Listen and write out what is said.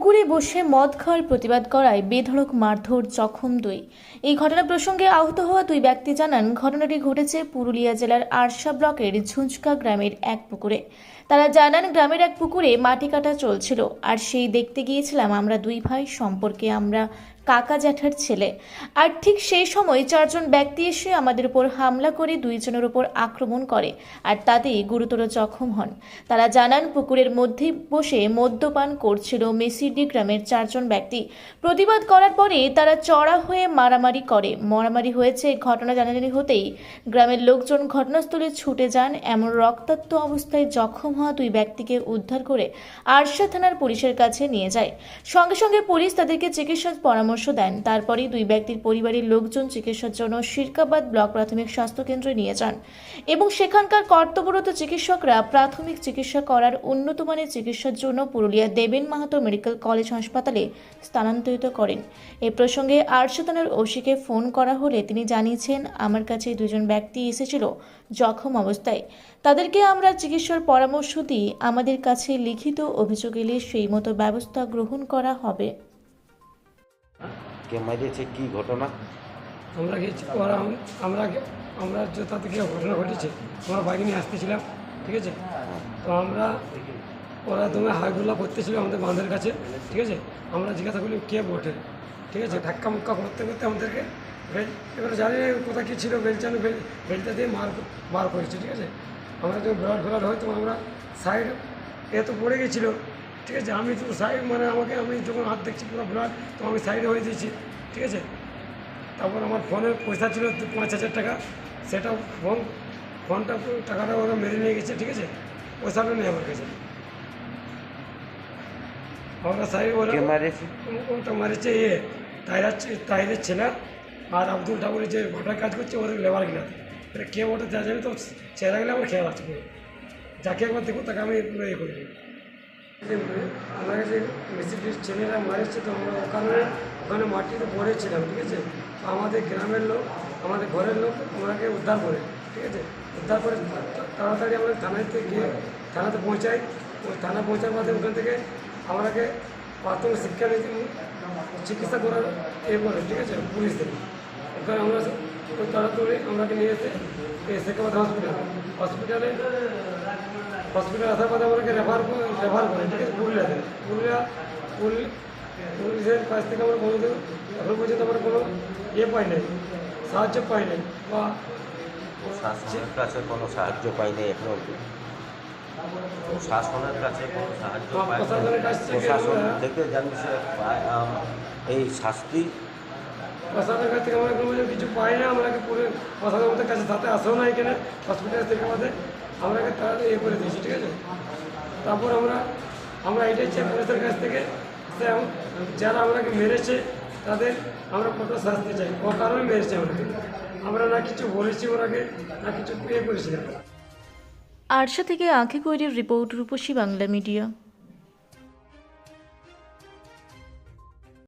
পুকুরে বসে মদ খাওয়ার প্রতিবাদ করায় বেধড়ক মারধর, জখম দুই। এই ঘটনা প্রসঙ্গে আহত হওয়া দুই ব্যক্তি জানান, ঘটনাটি ঘটেছে পুরুলিয়া জেলার আরশা ব্লকের ঝুঁঝকা গ্রামের এক পুকুরে। তারা জানান, গ্রামের এক পুকুরে মাটি কাটা চলছিল, আর সেই দেখতে গিয়েছিলাম আমরা দুই ভাই, সম্পর্কে আমরা কাকা জ্যাঠার ছেলে। আর ঠিক সেই সময় চারজন ব্যক্তি এসে আমাদের উপর হামলা করে দুইজনের উপর আক্রমণ করে, আর তাতেই গুরুতর জখম হন। তারা জানান, পুকুরের মধ্যে বসে মদ্যপান করছিল মেসিডি গ্রামের চারজন ব্যক্তি। প্রতিবাদ করার পরে তারা চড়া হয়ে মারামারি হয়েছে। ঘটনা জানাজানি হতেই গ্রামের লোকজন ঘটনাস্থলে ছুটে যান। এমন রক্তাক্ত অবস্থায় জখম হওয়া দুই ব্যক্তিকে উদ্ধার করে আরশা থানার পুলিশের কাছে নিয়ে যায়। সঙ্গে সঙ্গে পুলিশ তাদেরকে চিকিৎসার পরামর্শ দেন। তারপরেই দুই ব্যক্তির পরিবারের লোকজন চিকিৎসার জন্য শিরকাবাদ ব্লক প্রাথমিক স্বাস্থ্যকেন্দ্রে নিয়ে যান এবং সেখানকার কর্তব্যরত চিকিৎসকরা প্রাথমিক চিকিৎসা করার উন্নত মানের চিকিৎসার জন্য পুরুলিয়া দেবেন মাহাতো মেডিকেল কলেজ হাসপাতালে স্থানান্তরিত করেন। এ প্রসঙ্গে আরশা থানার ওসিকে ফোন করা হলে তিনি জানিয়েছেন, আমার কাছে দুজন ব্যক্তি এসেছিল জখম অবস্থায়, তাদেরকে আমরা চিকিৎসার পরামর্শ দিই। আমাদের কাছে লিখিত অভিযোগ এলে সেই মতো ব্যবস্থা গ্রহণ করা হবে। কে মারিয়েছে, কি ঘটনা? আমরা গেছি আমরা যেটা থেকে ঘটনা ঘটেছে, আমরা বাইক নিয়ে আসতেছিলাম, ঠিক আছে। তো ওরা দমে হাইগুলা করতেছিল আমাদের বাঁধের কাছে, ঠিক আছে। আমরা জিজ্ঞাসা করি কে বটে, ঠিক আছে। ধাক্কা মুক্কা করতে করতে আমাদেরকে এবারে জানি না কোথায় কী ছিল, বেলটা দিয়ে মার করেছে, ঠিক আছে। আমরা যখন ব্লাড হয় তো আমরা সাইড এত পড়ে গেছিলো, ঠিক আছে। আমি তো সাইড আমি যখন হাত দেখছি পুরো ব্লাড, তো আমি সাইডে হয়ে দিয়েছি, ঠিক আছে। তারপর আমার ফোনে পয়সা ছিল 5,000 টাকা, সেটা টাকাটা ওরা মেরে নিয়ে গেছে, ঠিক আছে। পয়সাটা নেই আমার কাছে। আমরা সাইড ওটা মারেছে তাইরের ছেলে আর আব্দুল ঠাকুরের যে ভাটার কাজ করছে, ওদের লেবার গিলাতে। এটা কে ওটা যা যাবে তো চেহারা গেলে আমার খেয়াল আছে পুরো। যাকে একবার দেখো তাকে আমি পুরো ইয়ে করি। আমার কাছে মেসিডির ছেলেরা মারেছে, তো আমরা ওখানে মাটিতে পড়েছিলাম, ঠিক আছে। আমাদের গ্রামের লোক, আমাদের ঘরের লোক ওনাকে উদ্ধার করে, ঠিক আছে। উদ্ধার করে তাড়াতাড়ি আমরা থানাতে পৌঁছাই। ওই থানা পৌঁছার বাদে ওখান থেকে আমাকে প্রাথমিক শিক্ষা চিকিৎসা করার করে, ঠিক আছে, পুলিশ থেকে। ওখানে আমরা ওই তাড়াতাড়ি আমাকে নিয়ে এসে শেখাবাদ হসপিটালে আসার পথে আমাকে রেফার করে, ঠিক আছে, পুলিশের কাছ থেকে আমরা কোনোদিন এখন পর্যন্ত আমরা কোনো পাই নাই, সাহায্য পাই নাই, বা শাসনের কাছে কোনো সাহায্য পাইনি এখন অবধি। প্রশাসনের কাছে কোনো সাহায্য প্রশাসন থেকে জানিয়েছে এই শাস্তি। প্রশাসনের কাছ থেকে আমরা কোনো কিছু পাই না। আমরাকে পুরো প্রশাসনের কাছে সাথে আসেও না এখানে হসপিটাল থেকে আমাদের আমরাকে তারা করে দিয়েছি, ঠিক আছে। তারপর আমরা এটাই চাই পুলিশের কাছ থেকে, যারা আমাকে মেরেছে তাদের আমরা কঠোর শাস্তি চাই। ও কারণে মেরেছে আমরা না কিছু বলেছি ওনাকে, না কিছু করেছিলাম। আরশা থেকে আঁখি কৈরির রিপোর্ট, রূপসী বাংলা মিডিয়া।